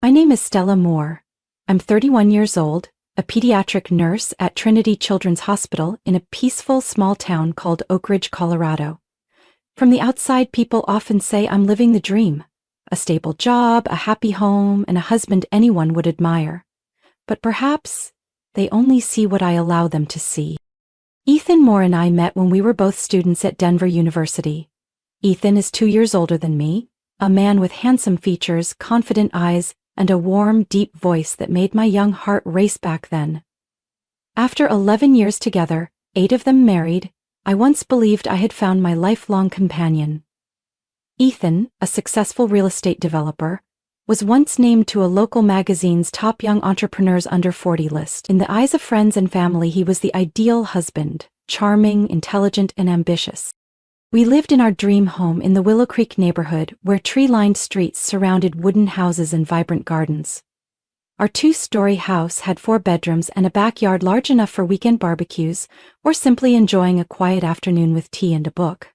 My name is Stella Moore. I'm 31 years old, a pediatric nurse at Trinity Children's Hospital in a peaceful small town called Oak Ridge, Colorado. From the outside, people often say I'm living the dream. A stable job, a happy home, and a husband anyone would admire. But perhaps they only see what I allow them to see. Ethan Moore and I met when we were both students at Denver University. Ethan is 2 years older than me, a man with handsome features, confident eyes, and a warm, deep voice that made my young heart race back then. After 11 years together, 8 of them married, I once believed I had found my lifelong companion. Ethan, a successful real estate developer, was once named to a local magazine's top young entrepreneurs under 40 list. In the eyes of friends and family, he was the ideal husband, charming, intelligent, and ambitious. We lived in our dream home in the Willow Creek neighborhood, where tree-lined streets surrounded wooden houses and vibrant gardens. Our 2-story house had 4 bedrooms and a backyard large enough for weekend barbecues or simply enjoying a quiet afternoon with tea and a book.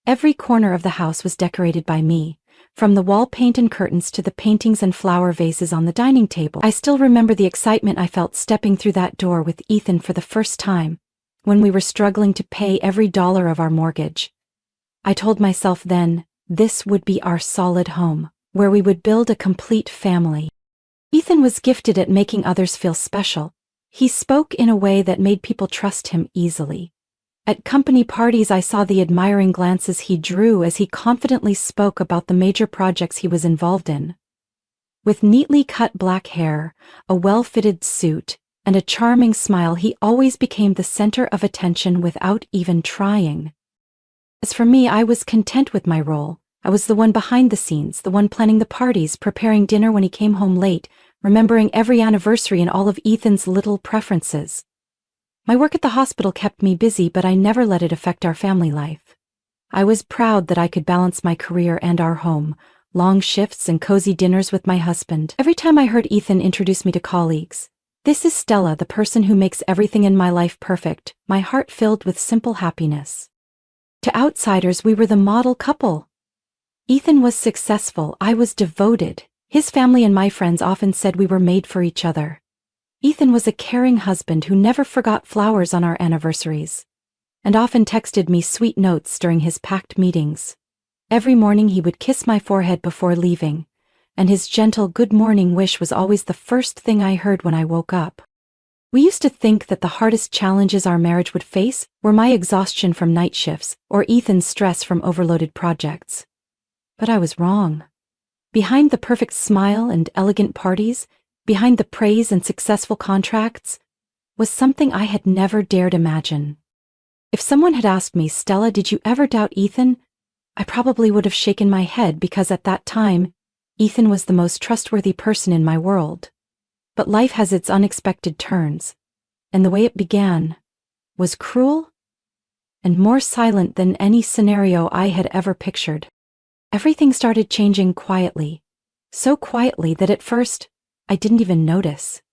Every corner of the house was decorated by me, from the wall paint and curtains to the paintings and flower vases on the dining table. I still remember the excitement I felt stepping through that door with Ethan for the first time, when we were struggling to pay every dollar of our mortgage. I told myself then, this would be our solid home, where we would build a complete family. Ethan was gifted at making others feel special. He spoke in a way that made people trust him easily. At company parties, I saw the admiring glances he drew as he confidently spoke about the major projects he was involved in. With neatly cut black hair, a well-fitted suit, and a charming smile, he always became the center of attention without even trying. As for me, I was content with my role. I was the one behind the scenes, the one planning the parties, preparing dinner when he came home late, remembering every anniversary and all of Ethan's little preferences. My work at the hospital kept me busy, but I never let it affect our family life. I was proud that I could balance my career and our home, long shifts and cozy dinners with my husband. Every time I heard Ethan introduce me to colleagues, "This is Stella, the person who makes everything in my life perfect," my heart filled with simple happiness. To outsiders, we were the model couple. Ethan was successful, I was devoted. His family and my friends often said we were made for each other. Ethan was a caring husband who never forgot flowers on our anniversaries, and often texted me sweet notes during his packed meetings. Every morning he would kiss my forehead before leaving, and his gentle good morning wish was always the first thing I heard when I woke up. We used to think that the hardest challenges our marriage would face were my exhaustion from night shifts or Ethan's stress from overloaded projects. But I was wrong. Behind the perfect smile and elegant parties, behind the praise and successful contracts, was something I had never dared imagine. If someone had asked me, "Stella, did you ever doubt Ethan?" I probably would have shaken my head, because at that time, Ethan was the most trustworthy person in my world. But life has its unexpected turns, and the way it began was cruel and more silent than any scenario I had ever pictured. Everything started changing quietly, so quietly that at first I didn't even notice.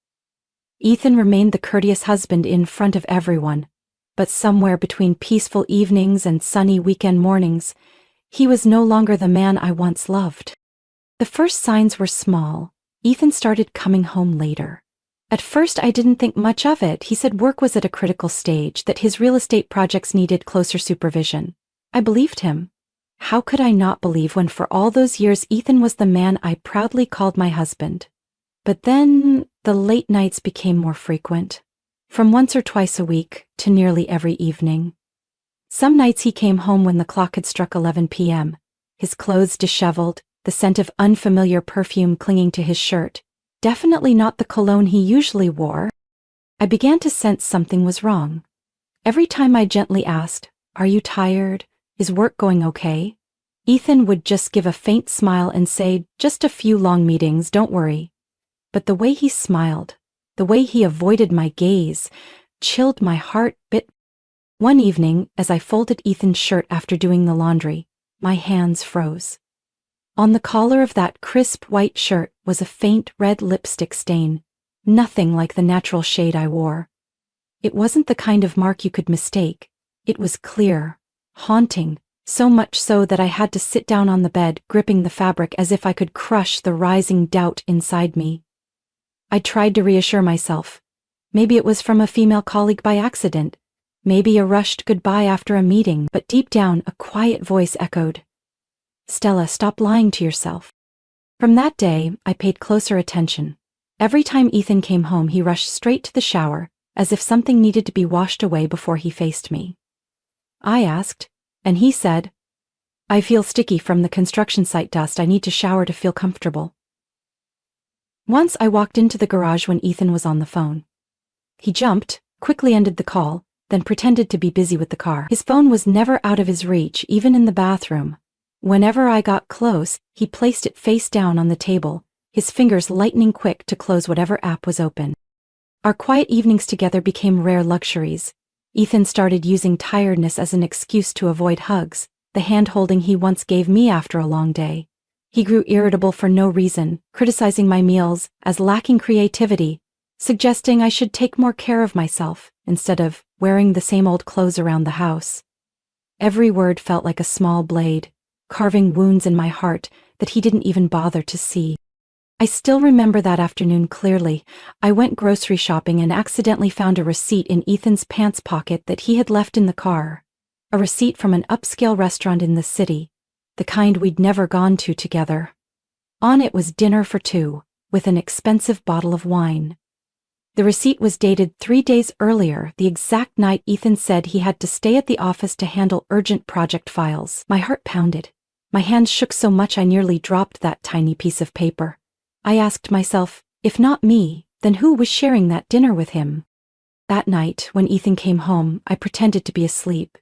Ethan remained the courteous husband in front of everyone, but somewhere between peaceful evenings and sunny weekend mornings, he was no longer the man I once loved. The first signs were small. Ethan started coming home later. At first, I didn't think much of it. He said work was at a critical stage, that his real estate projects needed closer supervision. I believed him. How could I not believe when for all those years Ethan was the man I proudly called my husband? But then the late nights became more frequent, from once or twice a week to nearly every evening. Some nights he came home when the clock had struck 11 p.m., his clothes disheveled, the scent of unfamiliar perfume clinging to his shirt, definitely not the cologne he usually wore. I began to sense something was wrong. Every time I gently asked, "Are you tired? Is work going okay?" Ethan would just give a faint smile and say, "Just a few long meetings, don't worry." But the way he smiled, the way he avoided my gaze, chilled my heart bit. One evening, as I folded Ethan's shirt after doing the laundry, my hands froze. On the collar of that crisp white shirt was a faint red lipstick stain, nothing like the natural shade I wore. It wasn't the kind of mark you could mistake. It was clear, haunting, So much so that I had to sit down on the bed, gripping the fabric as if I could crush the rising doubt inside me. I tried to reassure myself. Maybe it was from a female colleague by accident. Maybe a rushed goodbye after a meeting, but deep down a quiet voice echoed, "Stella, stop lying to yourself." From that day, I paid closer attention. Every time Ethan came home, he rushed straight to the shower, as if something needed to be washed away before he faced me. I asked, and he said, "I feel sticky from the construction site dust. I need to shower to feel comfortable." Once I walked into the garage when Ethan was on the phone. He jumped, quickly ended the call, then pretended to be busy with the car. His phone was never out of his reach, even in the bathroom. Whenever I got close, he placed it face down on the table, his fingers lightning quick to close whatever app was open. Our quiet evenings together became rare luxuries. Ethan started using tiredness as an excuse to avoid hugs, the hand-holding he once gave me after a long day. He grew irritable for no reason, criticizing my meals as lacking creativity, suggesting I should take more care of myself instead of wearing the same old clothes around the house. Every word felt like a small blade, carving wounds in my heart that he didn't even bother to see. I still remember that afternoon clearly. I went grocery shopping and accidentally found a receipt in Ethan's pants pocket that he had left in the car. A receipt from an upscale restaurant in the city, the kind we'd never gone to together. On it was dinner for two, with an expensive bottle of wine. The receipt was dated 3 days earlier, the exact night Ethan said he had to stay at the office to handle urgent project files. My heart pounded. My hands shook so much I nearly dropped that tiny piece of paper. I asked myself, if not me, then who was sharing that dinner with him? That night, when Ethan came home, I pretended to be asleep.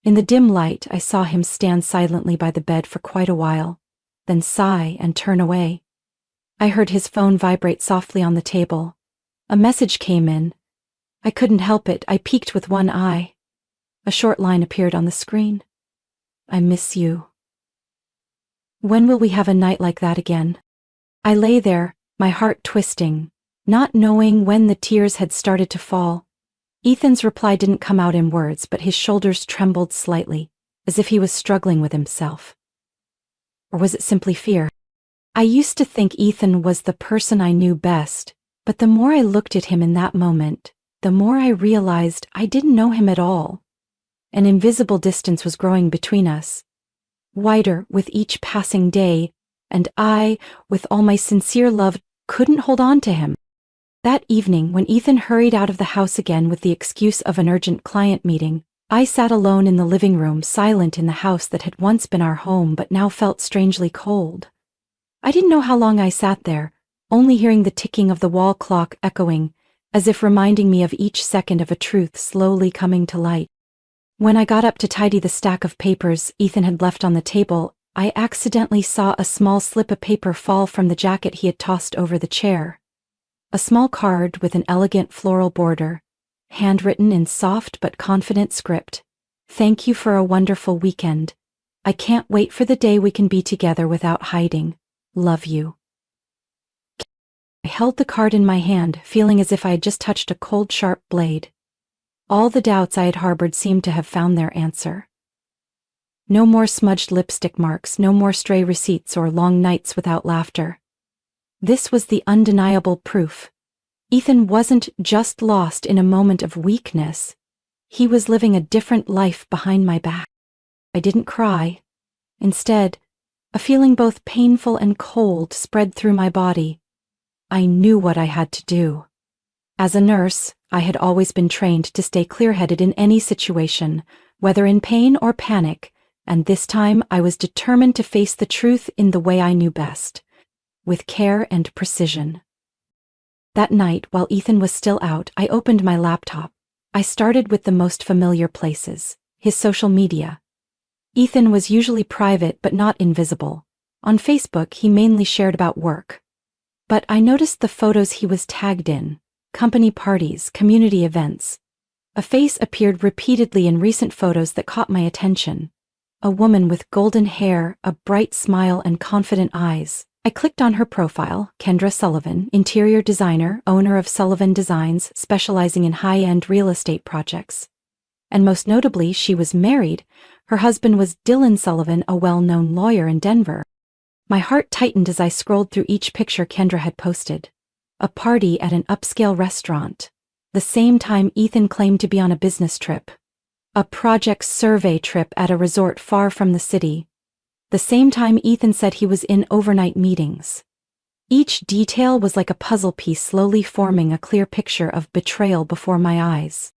In the dim light, I saw him stand silently by the bed for quite a while, then sigh and turn away. I heard his phone vibrate softly on the table. A message came in. I couldn't help it. I peeked with one eye. A short line appeared on the screen. "I miss you. When will we have a night like that again?" I lay there, my heart twisting, not knowing when the tears had started to fall. Ethan's reply didn't come out in words, but his shoulders trembled slightly, as if he was struggling with himself. Or was it simply fear? I used to think Ethan was the person I knew best, but the more I looked at him in that moment, the more I realized I didn't know him at all. An invisible distance was growing between us, wider with each passing day, and I, with all my sincere love, couldn't hold on to him. That evening, when Ethan hurried out of the house again with the excuse of an urgent client meeting, I sat alone in the living room, silent in the house that had once been our home but now felt strangely cold. I didn't know how long I sat there, only hearing the ticking of the wall clock echoing, as if reminding me of each second of a truth slowly coming to light. When I got up to tidy the stack of papers Ethan had left on the table, I accidentally saw a small slip of paper fall from the jacket he had tossed over the chair. A small card with an elegant floral border, handwritten in soft but confident script. "Thank you for a wonderful weekend. I can't wait for the day we can be together without hiding. Love you." I held the card in my hand, feeling as if I had just touched a cold, sharp blade. All the doubts I had harbored seemed to have found their answer. No more smudged lipstick marks, no more stray receipts or long nights without laughter. This was the undeniable proof. Ethan wasn't just lost in a moment of weakness. He was living a different life behind my back. I didn't cry. Instead, a feeling both painful and cold spread through my body. I knew what I had to do. As a nurse, I had always been trained to stay clear-headed in any situation, whether in pain or panic, and this time I was determined to face the truth in the way I knew best, with care and precision. That night, while Ethan was still out, I opened my laptop. I started with the most familiar places, his social media. Ethan was usually private but not invisible. On Facebook, he mainly shared about work. But I noticed the photos he was tagged in, company parties, community events. A face appeared repeatedly in recent photos that caught my attention. A woman with golden hair, a bright smile, and confident eyes. I clicked on her profile, Kendra Sullivan, interior designer, owner of Sullivan Designs, specializing in high-end real estate projects. And most notably, she was married. Her husband was Dylan Sullivan, a well-known lawyer in Denver. My heart tightened as I scrolled through each picture Kendra had posted. A party at an upscale restaurant. The same time Ethan claimed to be on a business trip. A project survey trip at a resort far from the city. The same time Ethan said he was in overnight meetings. Each detail was like a puzzle piece slowly forming a clear picture of betrayal before my eyes.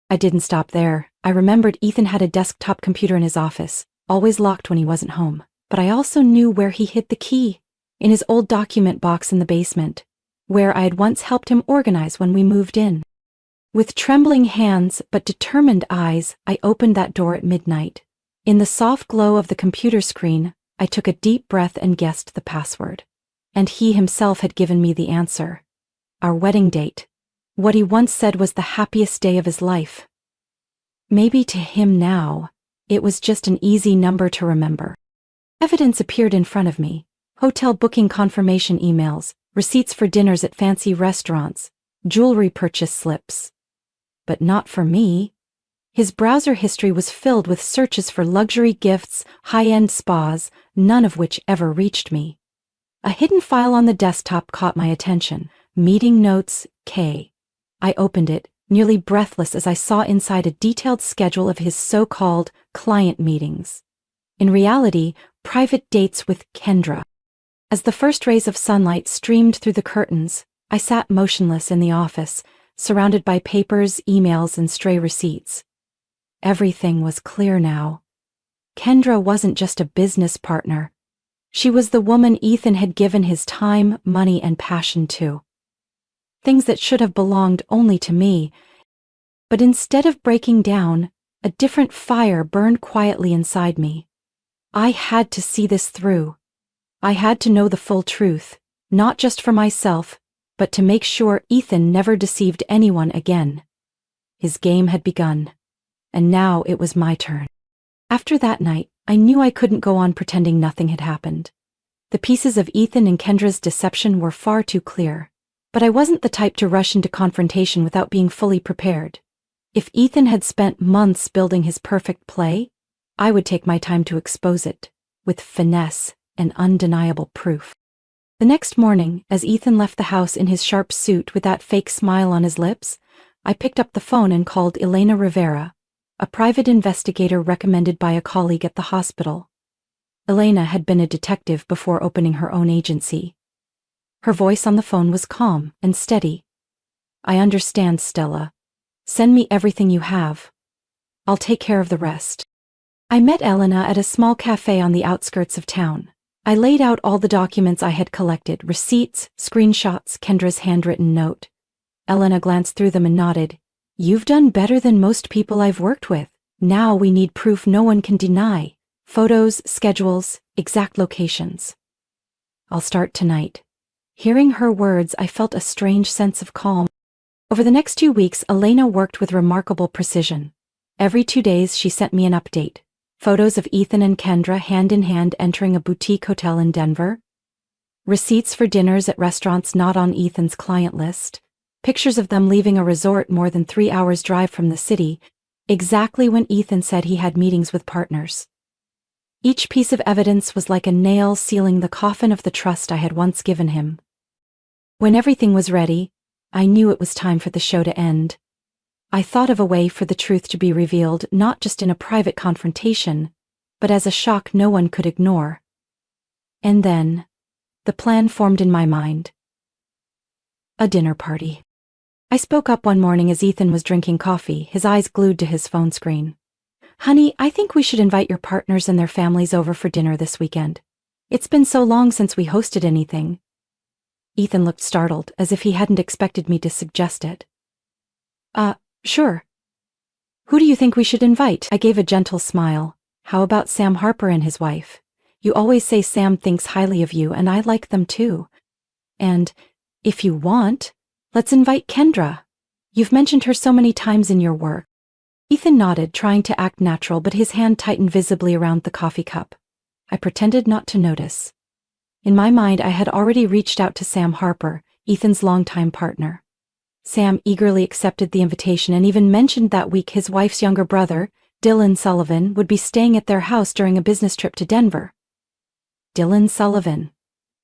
I didn't stop there. I remembered Ethan had a desktop computer in his office, always locked when he wasn't home. But I also knew where he hid the key. In his old document box in the basement, where I had once helped him organize when we moved in. With trembling hands but determined eyes, I opened that door at midnight. In the soft glow of the computer screen, I took a deep breath and guessed the password. And he himself had given me the answer. Our wedding date. What he once said was the happiest day of his life. Maybe to him now, it was just an easy number to remember. Evidence appeared in front of me. Hotel booking confirmation emails, receipts for dinners at fancy restaurants, jewelry purchase slips. But not for me. His browser history was filled with searches for luxury gifts, high-end spas, none of which ever reached me. A hidden file on the desktop caught my attention. Meeting notes, K. I opened it, nearly breathless as I saw inside a detailed schedule of his so-called client meetings. In reality, private dates with Kendra. As the first rays of sunlight streamed through the curtains, I sat motionless in the office, surrounded by papers, emails, and stray receipts. Everything was clear now. Kendra wasn't just a business partner. She was the woman Ethan had given his time, money, and passion to. Things that should have belonged only to me. But instead of breaking down, a different fire burned quietly inside me. I had to see this through. I had to know the full truth, not just for myself, but to make sure Ethan never deceived anyone again. His game had begun, and now it was my turn. After that night, I knew I couldn't go on pretending nothing had happened. The pieces of Ethan and Kendra's deception were far too clear, but I wasn't the type to rush into confrontation without being fully prepared. If Ethan had spent months building his perfect play, I would take my time to expose it, with finesse and undeniable proof. The next morning, as Ethan left the house in his sharp suit with that fake smile on his lips, I picked up the phone and called Elena Rivera, a private investigator recommended by a colleague at the hospital. Elena had been a detective before opening her own agency. Her voice on the phone was calm and steady. "I understand, Stella. Send me everything you have. I'll take care of the rest." I met Elena at a small cafe on the outskirts of town. I laid out all the documents I had collected, receipts, screenshots, Kendra's handwritten note. Elena glanced through them and nodded. "You've done better than most people I've worked with. Now we need proof no one can deny. Photos, schedules, exact locations." "I'll start tonight." Hearing her words, I felt a strange sense of calm. Over the next 2 weeks, Elena worked with remarkable precision. Every 2 days, she sent me an update. Photos of Ethan and Kendra hand in hand entering a boutique hotel in Denver. Receipts for dinners at restaurants not on Ethan's client list. Pictures of them leaving a resort more than 3 hours' drive from the city, exactly when Ethan said he had meetings with partners. Each piece of evidence was like a nail sealing the coffin of the trust I had once given him. When everything was ready, I knew it was time for the show to end. I thought of a way for the truth to be revealed not just in a private confrontation, but as a shock no one could ignore. And then, the plan formed in my mind. A dinner party. I spoke up one morning as Ethan was drinking coffee, his eyes glued to his phone screen. "Honey, I think we should invite your partners and their families over for dinner this weekend. It's been so long since we hosted anything." Ethan looked startled, as if he hadn't expected me to suggest it. Sure. Who do you think we should invite?" I gave a gentle smile. "How about Sam Harper and his wife? You always say Sam thinks highly of you, and I like them too. And, if you want, let's invite Kendra. You've mentioned her so many times in your work." Ethan nodded, trying to act natural, but his hand tightened visibly around the coffee cup. I pretended not to notice. In my mind, I had already reached out to Sam Harper, Ethan's longtime partner. Sam eagerly accepted the invitation and even mentioned that week his wife's younger brother, Dylan Sullivan, would be staying at their house during a business trip to Denver. Dylan Sullivan,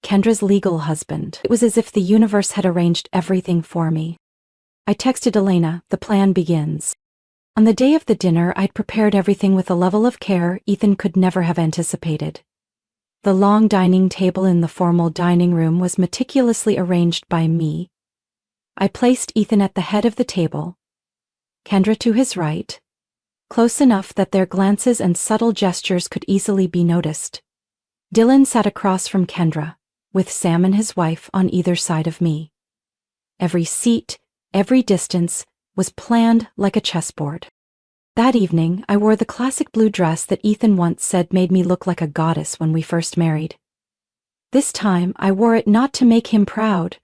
Kendra's legal husband. It was as if the universe had arranged everything for me. I texted Elena, "The plan begins." On the day of the dinner, I'd prepared everything with a level of care Ethan could never have anticipated. The long dining table in the formal dining room was meticulously arranged by me. I placed Ethan at the head of the table, Kendra to his right, close enough that their glances and subtle gestures could easily be noticed. Dylan sat across from Kendra, with Sam and his wife on either side of me. Every seat, every distance, was planned like a chessboard. That evening, I wore the classic blue dress that Ethan once said made me look like a goddess when we first married. This time, I wore it not to make him proud,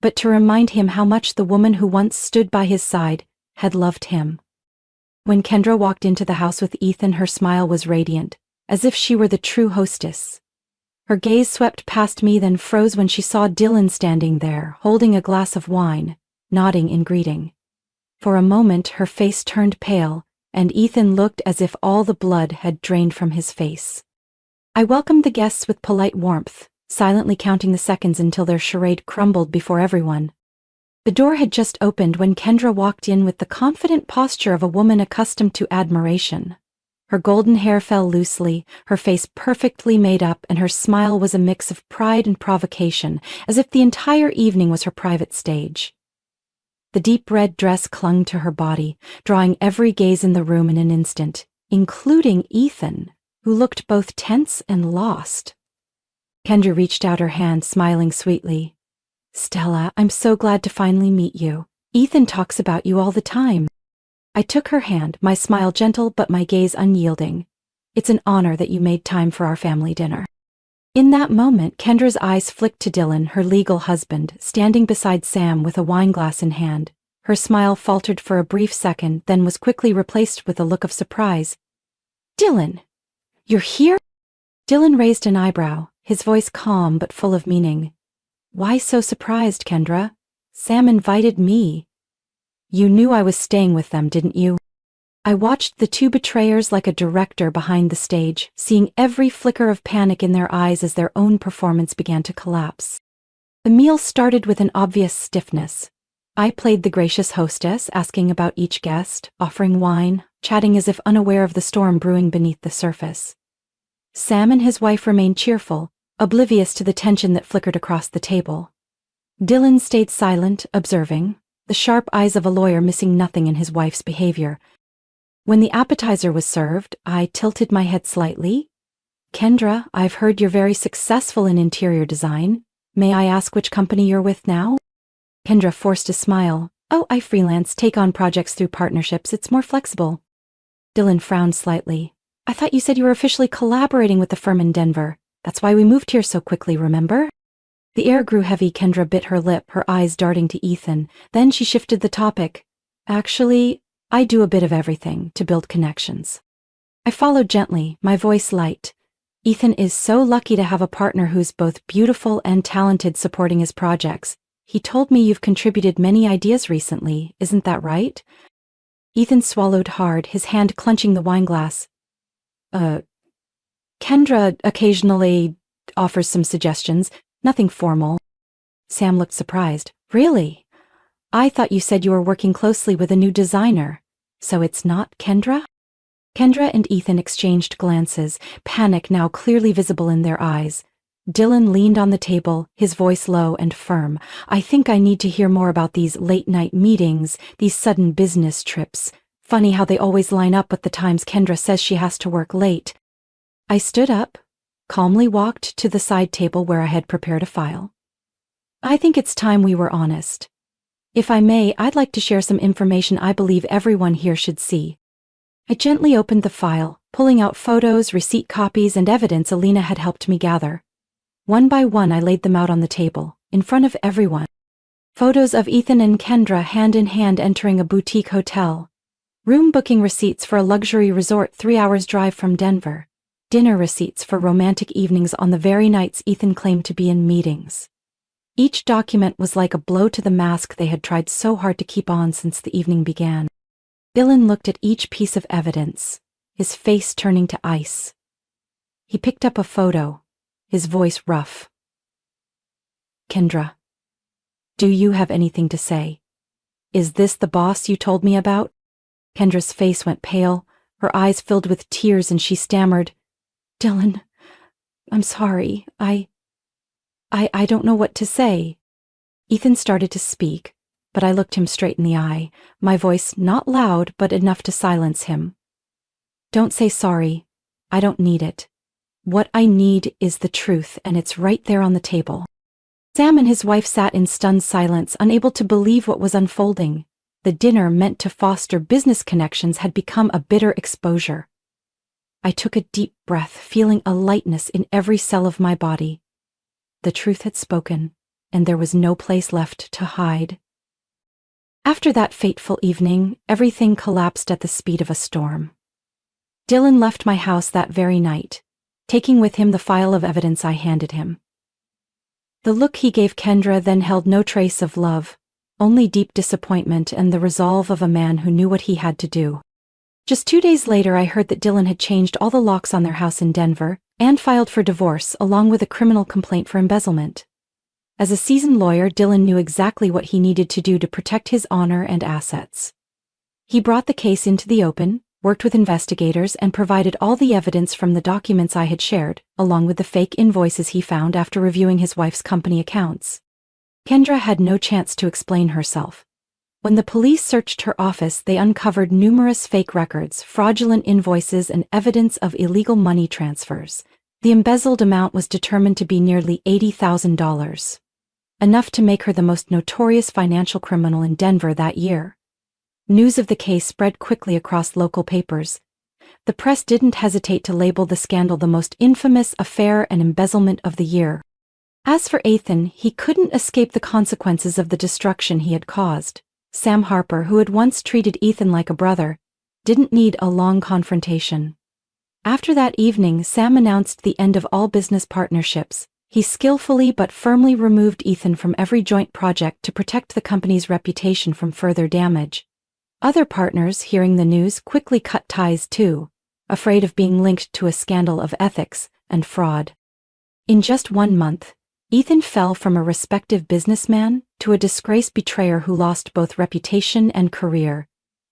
but to remind him how much the woman who once stood by his side had loved him. When Kendra walked into the house with Ethan, her smile was radiant, as if she were the true hostess. Her gaze swept past me, then froze when she saw Dylan standing there, holding a glass of wine, nodding in greeting. For a moment, her face turned pale, and Ethan looked as if all the blood had drained from his face. I welcomed the guests with polite warmth, silently counting the seconds until their charade crumbled before everyone. The door had just opened when Kendra walked in with the confident posture of a woman accustomed to admiration. Her golden hair fell loosely, her face perfectly made up, and her smile was a mix of pride and provocation, as if the entire evening was her private stage. The deep red dress clung to her body, drawing every gaze in the room in an instant, including Ethan, who looked both tense and lost. Kendra reached out her hand, smiling sweetly. "Stella, I'm so glad to finally meet you. Ethan talks about you all the time." I took her hand, my smile gentle but my gaze unyielding. "It's an honor that you made time for our family dinner." In that moment, Kendra's eyes flicked to Dylan, her legal husband, standing beside Sam with a wineglass in hand. Her smile faltered for a brief second, then was quickly replaced with a look of surprise. "Dylan, you're here?" Dylan raised an eyebrow, his voice calm but full of meaning. "Why so surprised, Kendra? Sam invited me." "You knew I was staying with them, didn't you?" I watched the two betrayers like a director behind the stage, seeing every flicker of panic in their eyes as their own performance began to collapse. The meal started with an obvious stiffness. I played the gracious hostess, asking about each guest, offering wine, chatting as if unaware of the storm brewing beneath the surface. Sam and his wife remained cheerful, oblivious to the tension that flickered across the table. Dylan stayed silent, observing, the sharp eyes of a lawyer missing nothing in his wife's behavior. When the appetizer was served, I tilted my head slightly. "Kendra, I've heard you're very successful in interior design. May I ask which company you're with now?" Kendra forced a smile. "Oh, I freelance, take on projects through partnerships. It's more flexible." Dylan frowned slightly. "I thought you said you were officially collaborating with the firm in Denver. That's why we moved here so quickly, remember?" The air grew heavy. Kendra bit her lip, her eyes darting to Ethan. Then she shifted the topic. "Actually, I do a bit of everything to build connections." I followed gently, my voice light. "Ethan is so lucky to have a partner who's both beautiful and talented supporting his projects. He told me you've contributed many ideas recently, isn't that right?" Ethan swallowed hard, his hand clenching the wineglass. Kendra occasionally offers some suggestions, nothing formal." Sam looked surprised. "Really? I thought you said you were working closely with a new designer. So it's not Kendra?" Kendra and Ethan exchanged glances, panic now clearly visible in their eyes. Dylan leaned on the table, his voice low and firm. "I think I need to hear more about these late-night meetings, these sudden business trips. Funny how they always line up with the times Kendra says she has to work late." I stood up, calmly walked to the side table where I had prepared a file. "I think it's time we were honest. If I may, I'd like to share some information I believe everyone here should see." I gently opened the file, pulling out photos, receipt copies, and evidence Alina had helped me gather. One by one, I laid them out on the table, in front of everyone. Photos of Ethan and Kendra hand in hand entering a boutique hotel. Room booking receipts for a luxury resort 3 hours drive from Denver. Dinner receipts for romantic evenings on the very nights Ethan claimed to be in meetings. Each document was like a blow to the mask they had tried so hard to keep on since the evening began. Dylan looked at each piece of evidence, his face turning to ice. He picked up a photo, his voice rough. "Kendra, do you have anything to say? Is this the boss you told me about?" Kendra's face went pale, her eyes filled with tears, and she stammered, "Dylan, I'm sorry, I don't know what to say." Ethan started to speak, but I looked him straight in the eye, my voice not loud but enough to silence him. "Don't say sorry. I don't need it. What I need is the truth, and it's right there on the table." Sam and his wife sat in stunned silence, unable to believe what was unfolding. The dinner meant to foster business connections had become a bitter exposure. I took a deep breath, feeling a lightness in every cell of my body. The truth had spoken, and there was no place left to hide. After that fateful evening, everything collapsed at the speed of a storm. Dylan left my house that very night, taking with him the file of evidence I handed him. The look he gave Kendra then held no trace of love, only deep disappointment and the resolve of a man who knew what he had to do. Just 2 days later, I heard that Dylan had changed all the locks on their house in Denver and filed for divorce along with a criminal complaint for embezzlement. As a seasoned lawyer, Dylan knew exactly what he needed to do to protect his honor and assets. He brought the case into the open, worked with investigators, and provided all the evidence from the documents I had shared, along with the fake invoices he found after reviewing his wife's company accounts. Kendra had no chance to explain herself. When the police searched her office, they uncovered numerous fake records, fraudulent invoices, and evidence of illegal money transfers. The embezzled amount was determined to be nearly $80,000, enough to make her the most notorious financial criminal in Denver that year. News of the case spread quickly across local papers. The press didn't hesitate to label the scandal the most infamous affair and embezzlement of the year. As for Ethan, he couldn't escape the consequences of the destruction he had caused. Sam Harper, who had once treated Ethan like a brother, didn't need a long confrontation. After that evening, Sam announced the end of all business partnerships. He skillfully but firmly removed Ethan from every joint project to protect the company's reputation from further damage. Other partners, hearing the news, quickly cut ties too, afraid of being linked to a scandal of ethics and fraud. In just 1 month, Ethan fell from a respected businessman to a disgraced betrayer who lost both reputation and career.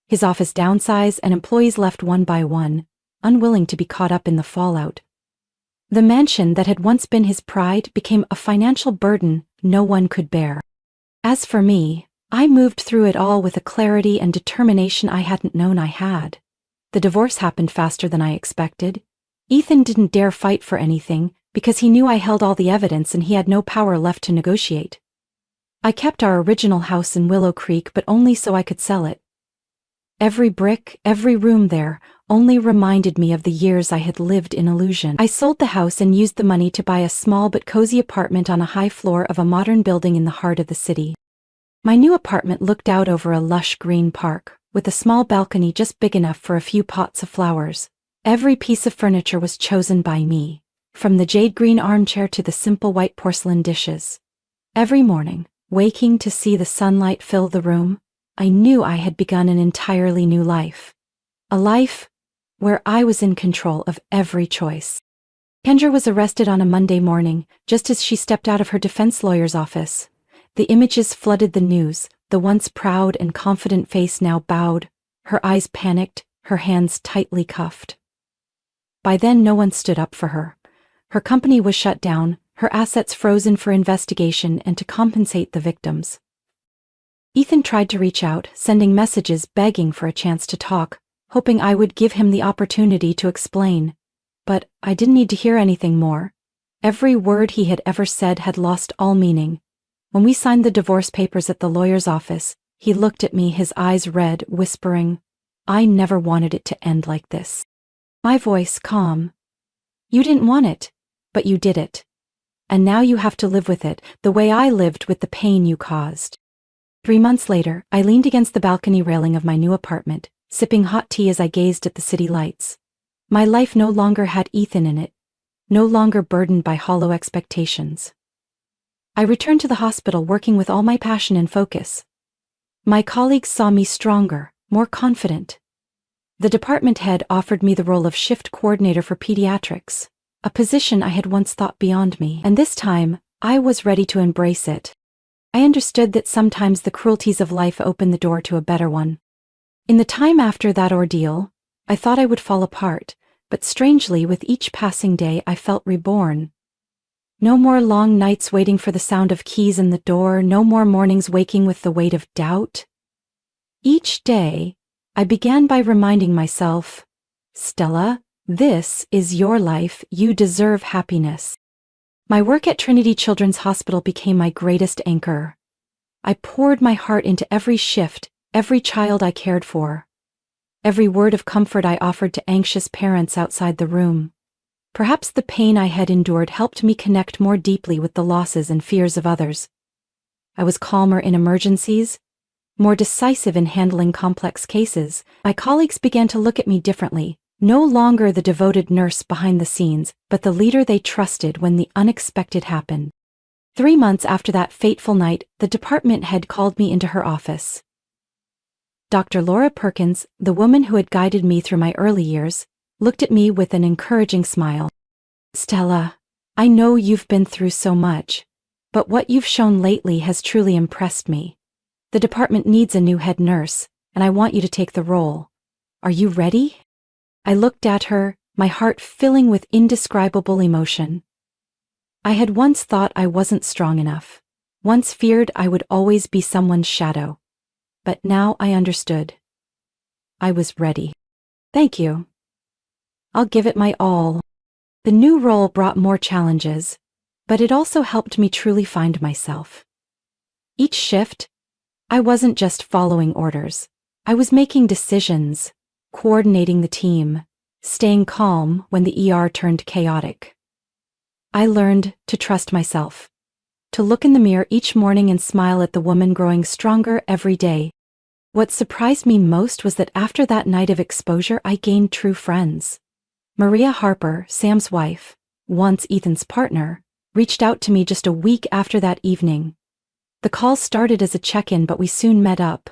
His office downsized and employees left one by one, unwilling to be caught up in the fallout. The mansion that had once been his pride became a financial burden no one could bear. As for me, I moved through it all with a clarity and determination I hadn't known I had. The divorce happened faster than I expected. Ethan didn't dare fight for anything because he knew I held all the evidence and he had no power left to negotiate. I kept our original house in Willow Creek, but only so I could sell it. Every brick, every room there, only reminded me of the years I had lived in illusion. I sold the house and used the money to buy a small but cozy apartment on a high floor of a modern building in the heart of the city. My new apartment looked out over a lush green park, with a small balcony just big enough for a few pots of flowers. Every piece of furniture was chosen by me, from the jade green armchair to the simple white porcelain dishes. Every morning, waking to see the sunlight fill the room, I knew I had begun an entirely new life. A life where I was in control of every choice. Kendra was arrested on a Monday morning, just as she stepped out of her defense lawyer's office. The images flooded the news, the once proud and confident face now bowed, her eyes panicked, her hands tightly cuffed. By then no one stood up for her. Her company was shut down, her assets frozen for investigation and to compensate the victims. Ethan tried to reach out, sending messages begging for a chance to talk, hoping I would give him the opportunity to explain. But I didn't need to hear anything more. Every word he had ever said had lost all meaning. When we signed the divorce papers at the lawyer's office, he looked at me, his eyes red, whispering, "I never wanted it to end like this." My voice calm. "You didn't want it, but you did it. And now you have to live with it, the way I lived with the pain you caused." 3 months later, I leaned against the balcony railing of my new apartment, sipping hot tea as I gazed at the city lights. My life no longer had Ethan in it, no longer burdened by hollow expectations. I returned to the hospital working with all my passion and focus. My colleagues saw me stronger, more confident. The department head offered me the role of shift coordinator for pediatrics, a position I had once thought beyond me, and this time, I was ready to embrace it. I understood that sometimes the cruelties of life open the door to a better one. In the time after that ordeal, I thought I would fall apart, but strangely, with each passing day, I felt reborn. No more long nights waiting for the sound of keys in the door, no more mornings waking with the weight of doubt. Each day, I began by reminding myself, Stella, this is your life, you deserve happiness. My work at Trinity Children's Hospital became my greatest anchor. I poured my heart into every shift, every child I cared for. Every word of comfort I offered to anxious parents outside the room. Perhaps the pain I had endured helped me connect more deeply with the losses and fears of others. I was calmer in emergencies, more decisive in handling complex cases. My colleagues began to look at me differently, no longer the devoted nurse behind the scenes, but the leader they trusted when the unexpected happened. 3 months after that fateful night, the department head called me into her office. Dr. Laura Perkins, the woman who had guided me through my early years, looked at me with an encouraging smile. Stella, I know you've been through so much, but what you've shown lately has truly impressed me. The department needs a new head nurse, and I want you to take the role. Are you ready? I looked at her, my heart filling with indescribable emotion. I had once thought I wasn't strong enough, once feared I would always be someone's shadow. But now I understood. I was ready. Thank you. I'll give it my all. The new role brought more challenges, but it also helped me truly find myself. Each shift, I wasn't just following orders. I was making decisions, coordinating the team, staying calm when the ER turned chaotic. I learned to trust myself, to look in the mirror each morning and smile at the woman growing stronger every day. What surprised me most was that after that night of exposure, I gained true friends. Maria Harper, Sam's wife, once Ethan's partner, reached out to me just a week after that evening. The call started as a check-in, but we soon met up.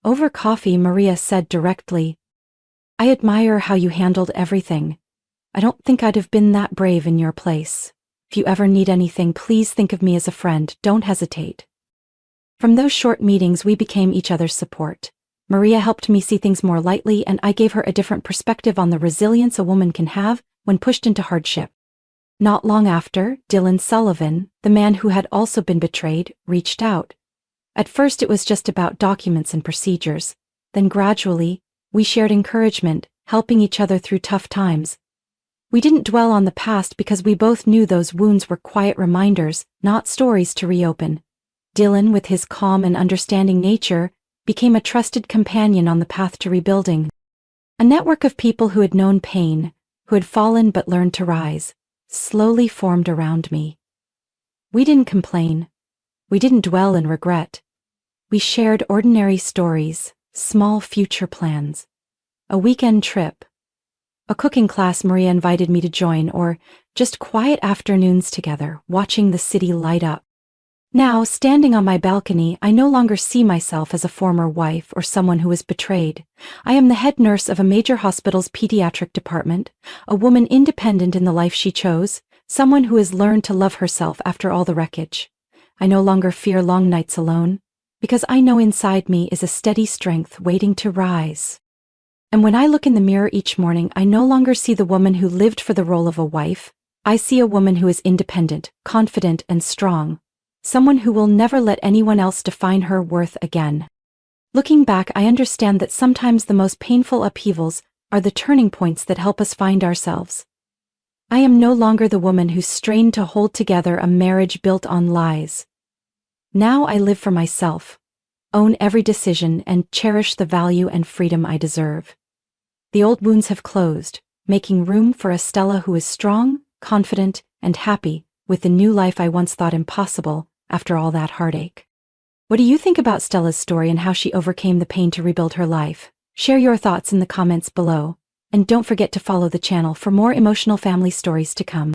Over coffee, Maria said directly, I admire how you handled everything. I don't think I'd have been that brave in your place. If you ever need anything, please think of me as a friend. Don't hesitate. From those short meetings, we became each other's support. Maria helped me see things more lightly, and I gave her a different perspective on the resilience a woman can have when pushed into hardship. Not long after, Dylan Sullivan, the man who had also been betrayed, reached out. At first it was just about documents and procedures. Then gradually, we shared encouragement, helping each other through tough times. We didn't dwell on the past because we both knew those wounds were quiet reminders, not stories to reopen. Dylan, with his calm and understanding nature, became a trusted companion on the path to rebuilding. A network of people who had known pain, who had fallen but learned to rise, slowly formed around me. We didn't complain. We didn't dwell in regret. We shared ordinary stories, small future plans. A weekend trip, a cooking class Maria invited me to join, or just quiet afternoons together, watching the city light up. Now, standing on my balcony, I no longer see myself as a former wife or someone who was betrayed. I am the head nurse of a major hospital's pediatric department, a woman independent in the life she chose, someone who has learned to love herself after all the wreckage. I no longer fear long nights alone, because I know inside me is a steady strength waiting to rise. And when I look in the mirror each morning, I no longer see the woman who lived for the role of a wife. I see a woman who is independent, confident, and strong. Someone who will never let anyone else define her worth again. Looking back, I understand that sometimes the most painful upheavals are the turning points that help us find ourselves. I am no longer the woman who strained to hold together a marriage built on lies. Now I live for myself, own every decision, and cherish the value and freedom I deserve. The old wounds have closed, making room for a Stella who is strong, confident, and happy with the new life I once thought impossible after all that heartache. What do you think about Stella's story and how she overcame the pain to rebuild her life? Share your thoughts in the comments below, and don't forget to follow the channel for more emotional family stories to come.